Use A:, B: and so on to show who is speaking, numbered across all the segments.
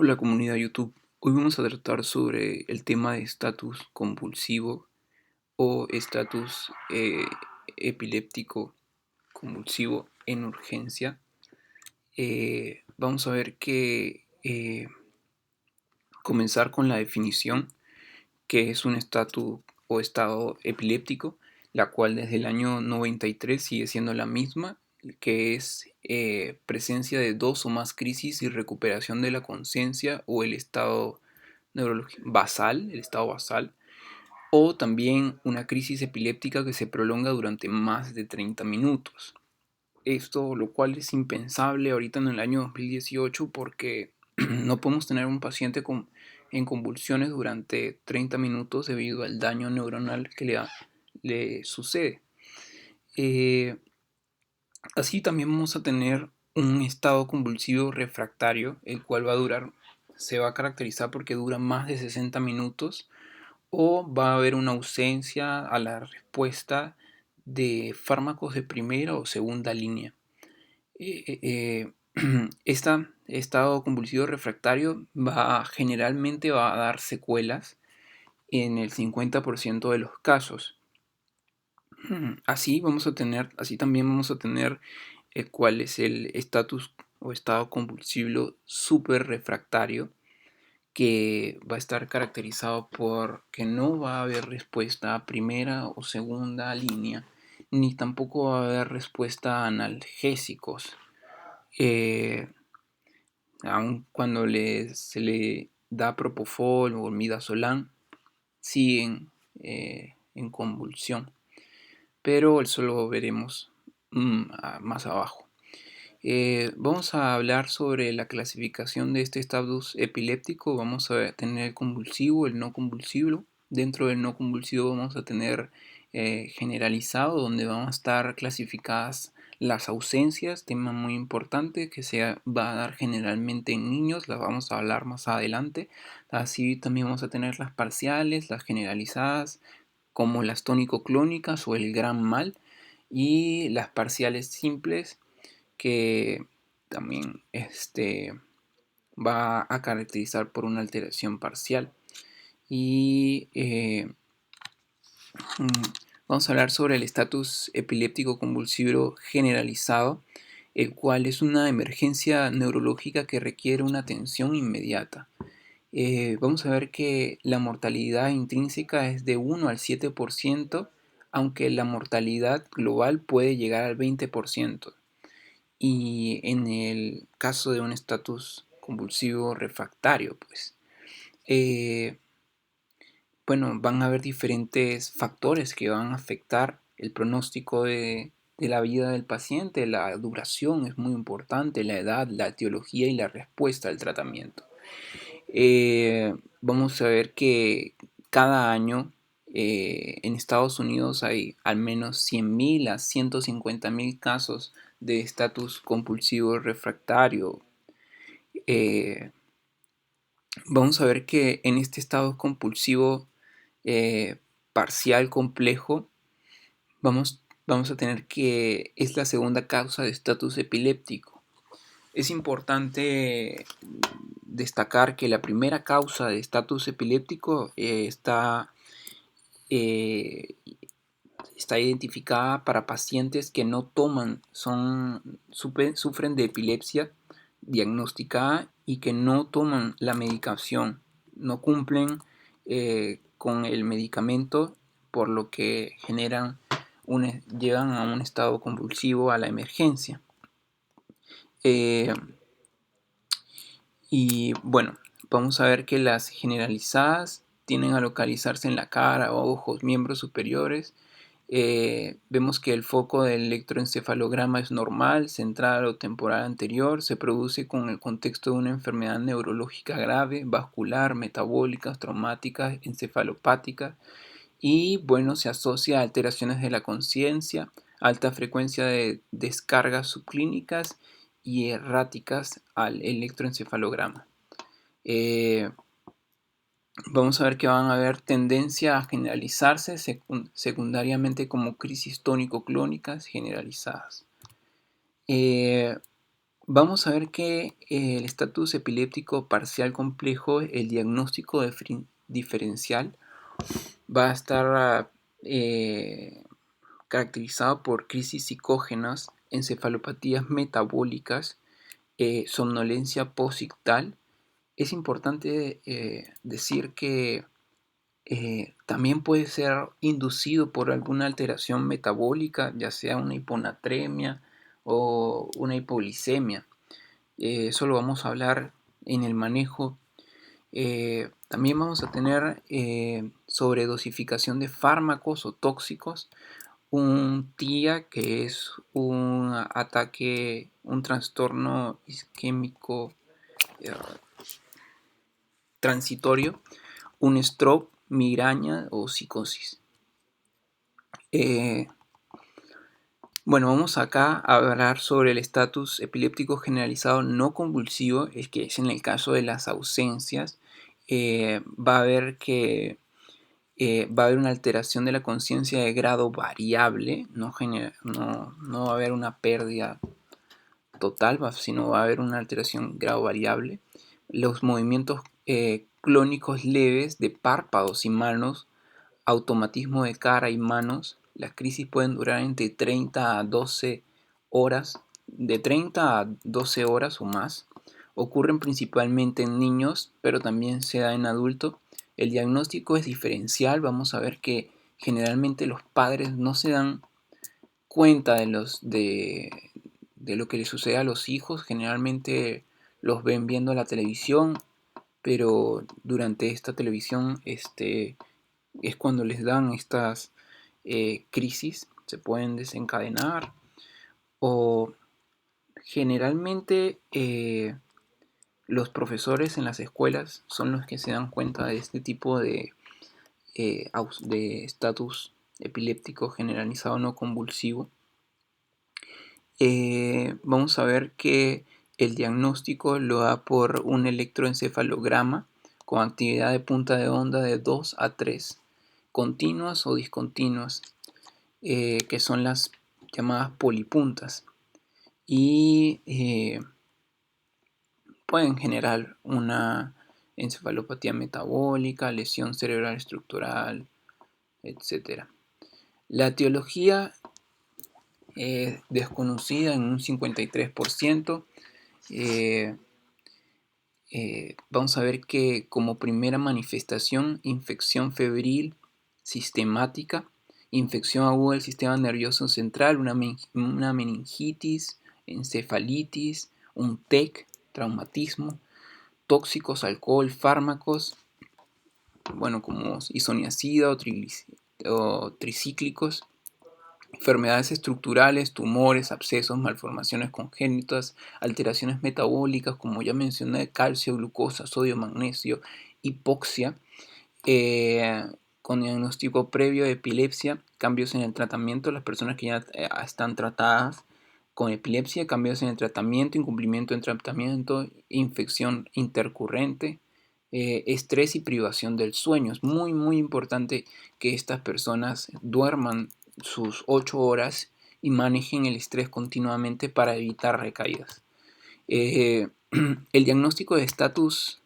A: Hola comunidad YouTube. Hoy vamos a tratar sobre el tema de estatus convulsivo o estatus epiléptico convulsivo en urgencia. Vamos a ver que comenzar con la definición, que es un estatus o estado epiléptico, la cual desde el año 93 sigue siendo la misma, que es presencia de dos o más crisis y recuperación de la conciencia o el estado basal, el estado basal, o también una crisis epiléptica que se prolonga durante más de 30 minutos. Esto, lo cual es impensable ahorita en el año 2018 porque no podemos tener un paciente en convulsiones durante 30 minutos debido al daño neuronal que le sucede. Eh, Así también vamos a tener un estado convulsivo refractario, el cual se va a caracterizar porque dura más de 60 minutos o va a haber una ausencia a la respuesta de fármacos de primera o segunda línea. Este estado convulsivo refractario generalmente va a dar secuelas en el 50% de los casos. Así también vamos a tener cuál es el estatus o estado convulsivo super refractario, que va a estar caracterizado por que no va a haber respuesta a primera o segunda línea, ni tampoco va a haber respuesta a analgésicos. Eh, Aun cuando se le da propofol o midazolam, siguen en convulsión, pero eso lo veremos más abajo. Vamos a hablar sobre la clasificación de este estatus epiléptico. Vamos a tener el convulsivo, el no convulsivo. Dentro del no convulsivo vamos a tener generalizado, donde van a estar clasificadas las ausencias, tema muy importante que se va a dar generalmente en niños, las vamos a hablar más adelante. Así también vamos a tener las parciales, las generalizadas, como las tónico-clónicas o el gran mal, y las parciales simples, que también va a caracterizar por una alteración parcial. Y vamos a hablar sobre el estatus epiléptico convulsivo generalizado, el cual es una emergencia neurológica que requiere una atención inmediata. Vamos a ver que la mortalidad intrínseca es de 1 al 7%, aunque la mortalidad global puede llegar al 20%. Y en el caso de un estatus convulsivo refractario, pues, eh, bueno, van a haber diferentes factores que van a afectar el pronóstico de la vida del paciente. La duración es muy importante, la edad, la etiología y la respuesta al tratamiento. Vamos a ver que cada año en Estados Unidos hay al menos 100.000 a 150.000 casos de estatus compulsivo refractario. Eh, Vamos a ver que en este estado compulsivo eh, parcial complejo, vamos a tener que es la segunda causa de estatus epiléptico. Es importante destacar que la primera causa de estatus epiléptico eh, está identificada para pacientes que no toman, sufren de epilepsia diagnosticada y que no toman la medicación, no cumplen con el medicamento, por lo que llegan a un estado convulsivo a la emergencia. Y bueno, vamos a ver que las generalizadas tienden a localizarse en la cara, ojos, miembros superiores. Vemos que el foco del electroencefalograma es normal, central o temporal anterior, se produce con el contexto de una enfermedad neurológica grave, vascular, metabólicas, traumáticas, encefalopáticas, y bueno, se asocia a alteraciones de la conciencia, alta frecuencia de descargas subclínicas y erráticas al electroencefalograma. Eh, Vamos a ver que van a haber tendencia a generalizarse secundariamente como crisis tónico-clónicas generalizadas. Eh, Vamos a ver que el estatus epiléptico parcial complejo, el diagnóstico diferencial, va a estar caracterizado por crisis psicógenas, encefalopatías metabólicas, somnolencia posictal. Es importante decir que también puede ser inducido por alguna alteración metabólica, ya sea una hiponatremia o una hipoglicemia. Eso lo vamos a hablar en el manejo. También vamos a tener sobredosificación de fármacos o tóxicos, un TIA, que es un ataque, un trastorno isquémico eh, transitorio, un stroke, migraña o psicosis. Eh, bueno, vamos acá a hablar sobre el estatus epiléptico generalizado no convulsivo, es que es en el caso de las ausencias. Va a haber que va a haber una alteración de la conciencia de grado variable, no va a haber una pérdida total, sino va a haber una alteración de grado variable. Los movimientos clónicos leves de párpados y manos, automatismo de cara y manos, las crisis pueden durar entre 30 a 12 horas, de 30 a 12 horas o más. Ocurren principalmente en niños, pero también se da en adultos. El diagnóstico es diferencial. Vamos a ver que generalmente los padres no se dan cuenta de lo que le sucede a los hijos. Generalmente los ven viendo la televisión, pero durante esta televisión es cuando les dan estas crisis, se pueden desencadenar, o generalmente los profesores en las escuelas son los que se dan cuenta de este tipo de estatus epiléptico generalizado no convulsivo. Vamos a ver que el diagnóstico lo da por un electroencefalograma con actividad de punta de onda de 2 a 3, continuas o discontinuas, que son las llamadas polipuntas, y pueden generar una encefalopatía metabólica, lesión cerebral estructural, etc. La etiología es desconocida en un 53%. Eh, Vamos a ver que como primera manifestación, infección febril sistemática, infección aguda del sistema nervioso central, una meningitis, encefalitis, un TEC, traumatismo, tóxicos, alcohol, fármacos, bueno, como isoniazida o tricíclicos, enfermedades estructurales, tumores, abscesos, malformaciones congénitas, alteraciones metabólicas, como ya mencioné, calcio, glucosa, sodio, magnesio, hipoxia, eh, con diagnóstico previo de epilepsia, cambios en el tratamiento, las personas que ya están tratadas con epilepsia, cambios en el tratamiento, incumplimiento en tratamiento, infección intercurrente, estrés y privación del sueño. Es muy, muy importante que estas personas duerman sus 8 horas y manejen el estrés continuamente para evitar recaídas. Eh, el diagnóstico de estatus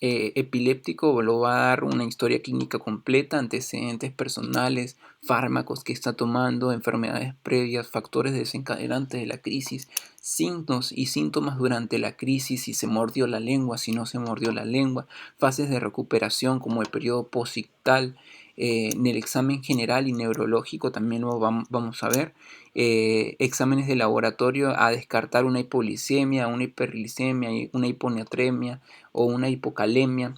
A: epiléptico lo va a dar una historia clínica completa, antecedentes personales, fármacos que está tomando, enfermedades previas, factores desencadenantes de la crisis, signos y síntomas durante la crisis, si se mordió la lengua, si no se mordió la lengua, fases de recuperación como el periodo posictal. En el examen general y neurológico también lo vamos a ver. Exámenes de laboratorio a descartar una hipoglicemia, una hiperglicemia, una hiponatremia o una hipocalemia,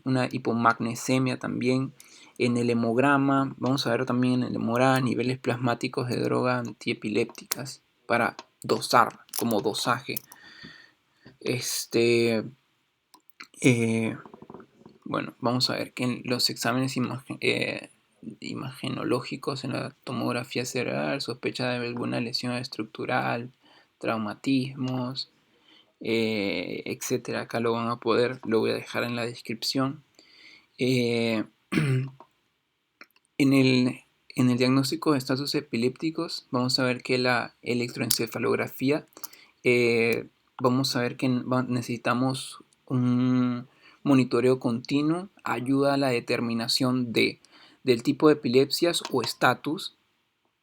A: una hipomagnesemia también. En el hemograma, vamos a ver también en el hemograma niveles plasmáticos de drogas antiepilépticas para dosar, como dosaje. Eh, bueno, vamos a ver que en los exámenes imagenológicos en la tomografía cerebral, sospecha de alguna lesión estructural, traumatismos, etcétera. Acá lo voy a dejar en la descripción. Eh, en el En el diagnóstico de estatus epilépticos vamos a ver que la electroencefalografía, eh, vamos a ver que necesitamos un monitoreo continuo, ayuda a la determinación del tipo de epilepsias o estatus,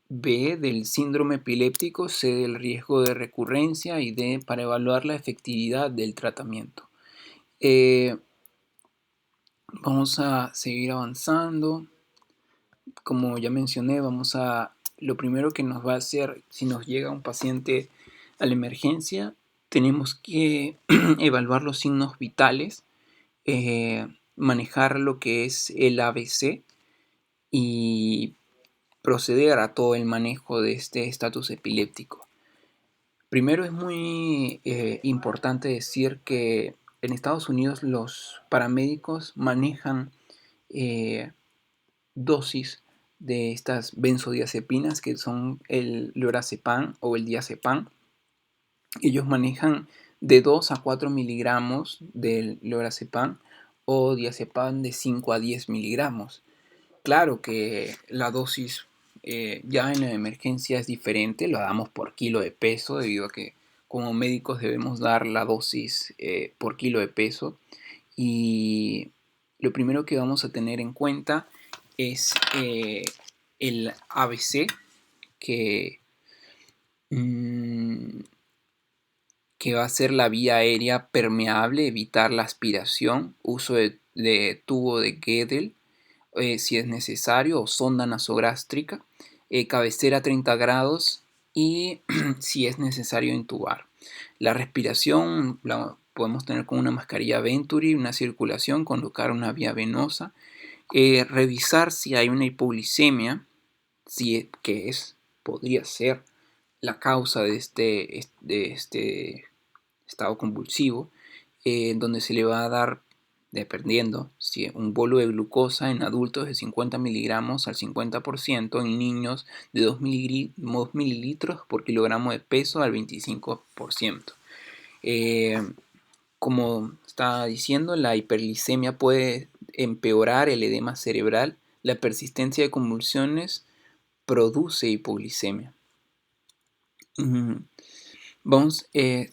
A: B, del síndrome epiléptico, C, del riesgo de recurrencia y D, para evaluar la efectividad del tratamiento. Vamos a seguir avanzando. Como ya mencioné, lo primero que nos va a hacer si nos llega un paciente a la emergencia, tenemos que evaluar los signos vitales, manejar lo que es el ABC y proceder a todo el manejo de este estatus epiléptico. Primero es muy importante decir que en Estados Unidos los paramédicos manejan dosis de estas benzodiazepinas que son el lorazepam o el diazepam. Ellos manejan de 2 a 4 miligramos del lorazepam o diazepam de 5 a 10 miligramos. Claro que la dosis ya en la emergencia es diferente, lo damos por kilo de peso debido a que como médicos debemos dar la dosis por kilo de peso, y lo primero que vamos a tener en cuenta es el ABC, que, mm, que va a ser la vía aérea permeable, evitar la aspiración, uso de tubo de Guedel si es necesario, o sonda nasogástrica, cabecera a 30 grados y si es necesario intubar. La respiración la podemos tener con una mascarilla Venturi, una circulación, colocar una vía venosa, revisar si hay una hipoglicemia, podría ser la causa de este estado convulsivo, donde se le va a dar, dependiendo, si un bolo de glucosa en adultos de 50 miligramos al 50%, en niños de 2 mililitros por kilogramo de peso al 25%. Como estaba diciendo, la hiperglicemia puede empeorar el edema cerebral. La persistencia de convulsiones produce hipoglicemia.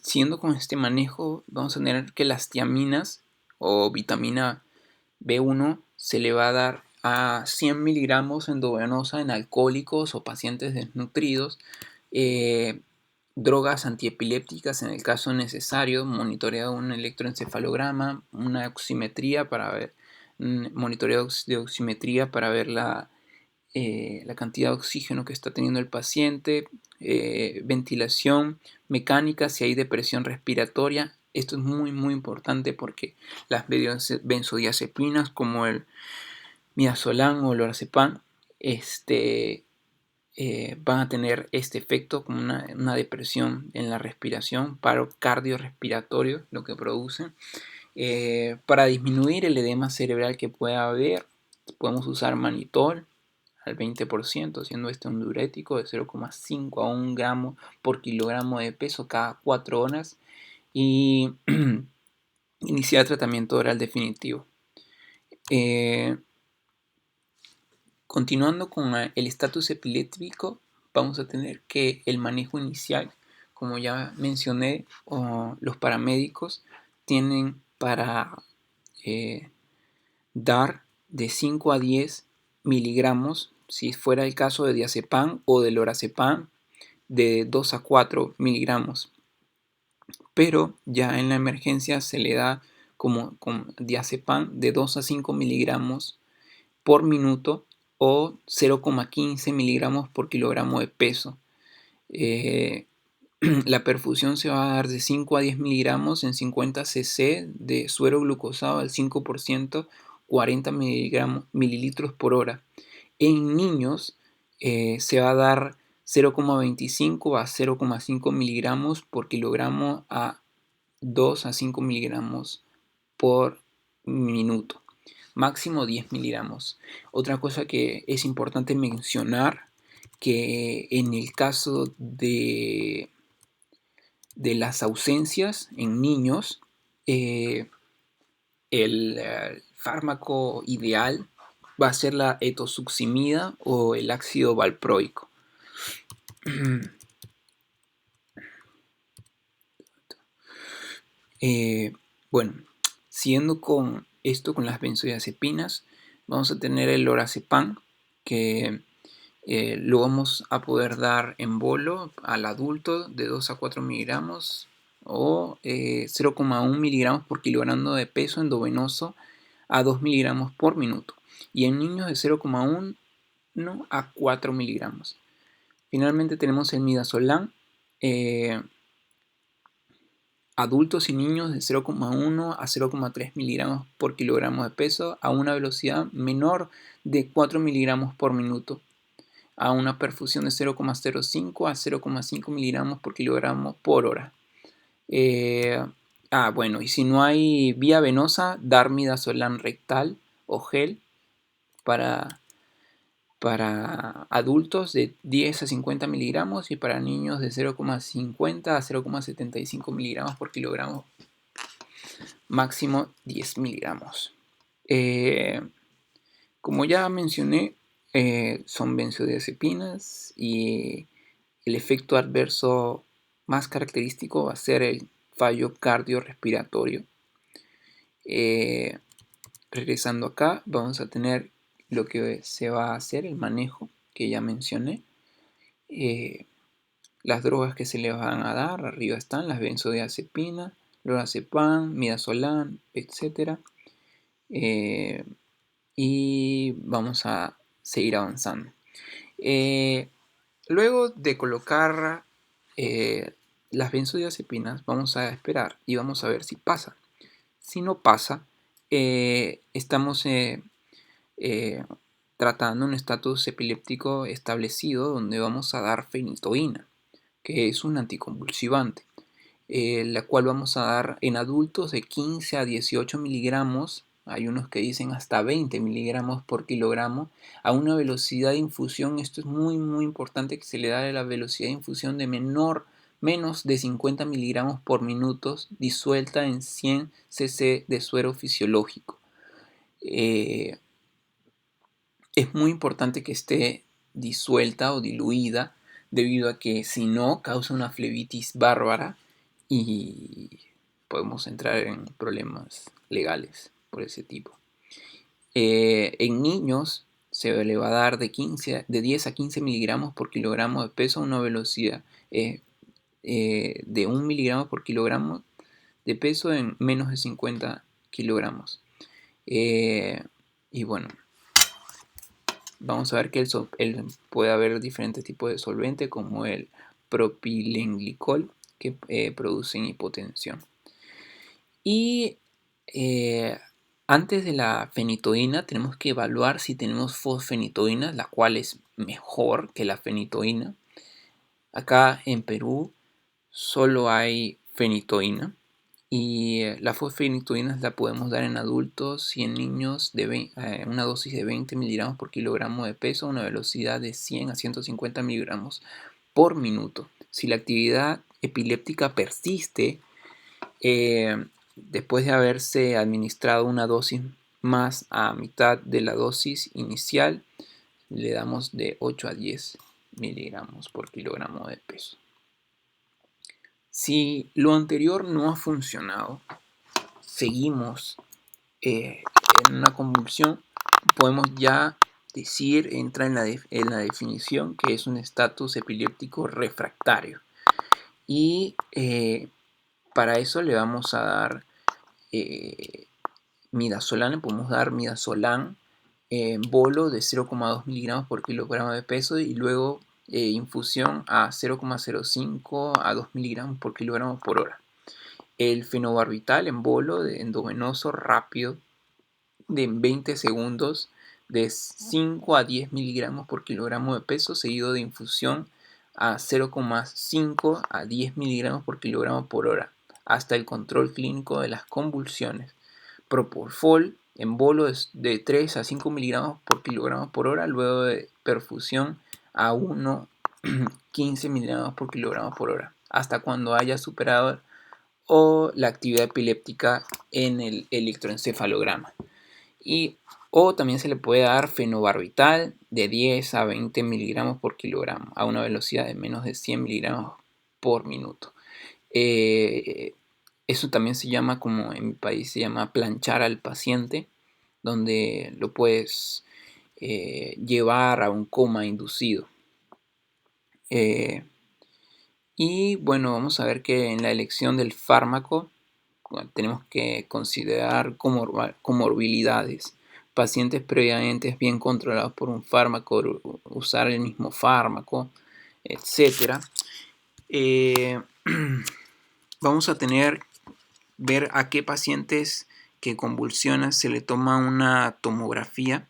A: Siguiendo con este manejo, vamos a tener que las tiaminas o vitamina B1 se le va a dar a 100 miligramos endovenosa en alcohólicos o pacientes desnutridos. Drogas antiepilépticas en el caso necesario, monitoreado un electroencefalograma, una oximetría para ver, monitoreo de oximetría para ver la cantidad de oxígeno que está teniendo el paciente, ventilación mecánica, si hay depresión respiratoria. Esto es muy muy importante porque las benzodiazepinas como el midazolam o lorazepam van a tener este efecto como una depresión en la respiración, paro cardiorrespiratorio, lo que producen. Para disminuir el edema cerebral que pueda haber, podemos usar manitol al 20%, siendo este un diurético de 0,5 a 1 gramo por kilogramo de peso cada 4 horas, y iniciar tratamiento oral definitivo. Continuando con el estatus epiléptico, vamos a tener que el manejo inicial, como ya mencioné, los paramédicos tienen para dar de 5 a 10 miligramos, si fuera el caso de diazepam o de lorazepam, de 2 a 4 miligramos. Pero ya en la emergencia se le da como con diazepam de 2 a 5 miligramos por minuto o 0,15 miligramos por kilogramo de peso. La perfusión se va a dar de 5 a 10 miligramos en 50 cc de suero glucosado al 5%, 40 mililitros por hora. En niños se va a dar 0,25 a 0,5 miligramos por kilogramo a 2 a 5 miligramos por minuto. Máximo 10 miligramos. Otra cosa que es importante mencionar, que en el caso de las ausencias en niños, el fármaco ideal va a ser la etosuximida o el ácido valproico. Bueno, siguiendo con esto, con las benzodiazepinas, vamos a tener el lorazepam, que lo vamos a poder dar en bolo al adulto de 2 a 4 miligramos o 0,1 miligramos por kilogramo de peso endovenoso a 2 miligramos por minuto, y en niños de 0,1 a 4 miligramos. Finalmente tenemos el midazolam, adultos y niños de 0,1 a 0,3 miligramos por kilogramo de peso a una velocidad menor de 4 miligramos por minuto, a una perfusión de 0,05 a 0,5 miligramos por kilogramo por hora. Bueno, y si no hay vía venosa, dar midazolam rectal o gel para adultos de 10 a 50 miligramos y para niños de 0,50 a 0,75 miligramos por kilogramo, máximo 10 miligramos. Como ya mencioné, son benzodiazepinas y el efecto adverso más característico va a ser el fallo cardiorrespiratorio. Regresando acá, vamos a tener lo que se va a hacer, el manejo que ya mencioné. Las drogas que se le van a dar, arriba están las benzodiazepinas, lorazepam, midazolam, etc. Y vamos a seguir avanzando. Luego de colocar las benzodiazepinas, vamos a esperar y vamos a ver si pasa. Si no pasa, estamos tratando un estatus epiléptico establecido, donde vamos a dar fenitoína, que es un anticonvulsivante, la cual vamos a dar en adultos de 15 a 18 miligramos, hay unos que dicen hasta 20 miligramos por kilogramo, a una velocidad de infusión. Esto es muy importante, que se le da la velocidad de infusión de menos de 50 miligramos por minuto, disuelta en 100 cc de suero fisiológico. Es muy importante que esté disuelta o diluida, debido a que si no, causa una flebitis bárbara y podemos entrar en problemas legales por ese tipo. En niños se le va a dar de 10 a 15 miligramos por kilogramo de peso a una velocidad de 1 miligramo por kilogramo de peso en menos de 50 kilogramos. Y bueno, vamos a ver que puede haber diferentes tipos de solvente, como el propilenglicol, que producen hipotensión. Y antes de la fenitoína tenemos que evaluar si tenemos fosfenitoína, la cual es mejor que la fenitoína. Acá en Perú solo hay fenitoína, y la fosfenitoína la podemos dar en adultos y en niños de una dosis de 20 miligramos por kilogramo de peso a una velocidad de 100 a 150 miligramos por minuto. Si la actividad epiléptica persiste después de haberse administrado una dosis más a mitad de la dosis inicial, le damos de 8 a 10 miligramos por kilogramo de peso. Si lo anterior no ha funcionado, seguimos en una convulsión, podemos ya decir, entra en la definición, que es un estatus epiléptico refractario. Y para eso le vamos a dar midazolam, le podemos dar midazolam en bolo de 0,2 miligramos por kilogramo de peso, y luego infusión a 0,05 a 2 miligramos por kilogramo por hora. El fenobarbital en bolo de endovenoso rápido de 20 segundos de 5 a 10 miligramos por kilogramo de peso, seguido de infusión a 0,5 a 10 miligramos por kilogramo por hora, hasta el control clínico de las convulsiones. Propofol en bolo de 3 a 5 miligramos por kilogramo por hora, luego de perfusión a 15 miligramos por kilogramo por hora, hasta cuando haya superado la actividad epiléptica en el electroencefalograma. Y O también se le puede dar fenobarbital de 10 a 20 miligramos por kilogramo a una velocidad de menos de 100 miligramos por minuto. Eso también se llama, como en mi país se llama, planchar al paciente, donde lo puedes llevar a un coma inducido. Y bueno, vamos a ver que en la elección del fármaco tenemos que considerar comorbilidades. Pacientes previamente bien controlados por un fármaco, usar el mismo fármaco, etc. Vamos a ver a qué pacientes que convulsionan se le toma una tomografía,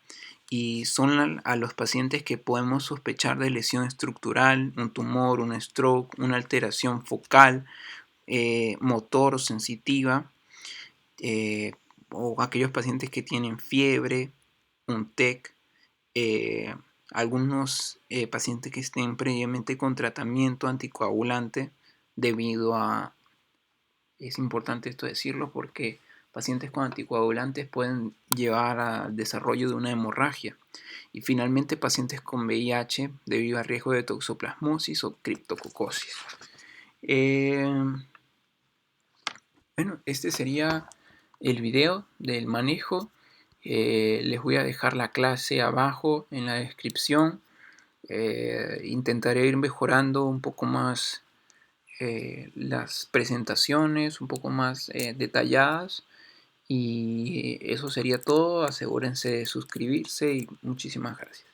A: y son a los pacientes que podemos sospechar de lesión estructural, un tumor, un stroke, una alteración focal, motor o sensitiva, eh, o aquellos pacientes que tienen fiebre, un TEC, eh, algunos pacientes que estén previamente con tratamiento anticoagulante debido a, es importante esto decirlo porque pacientes con anticoagulantes pueden llevar al desarrollo de una hemorragia. Y finalmente pacientes con VIH debido a riesgo de toxoplasmosis o criptococosis. Bueno, este sería el video del manejo. Les voy a dejar la clase abajo en la descripción. Intentaré ir mejorando un poco más las presentaciones, un poco más detalladas. Y eso sería todo. Asegúrense de suscribirse y muchísimas gracias.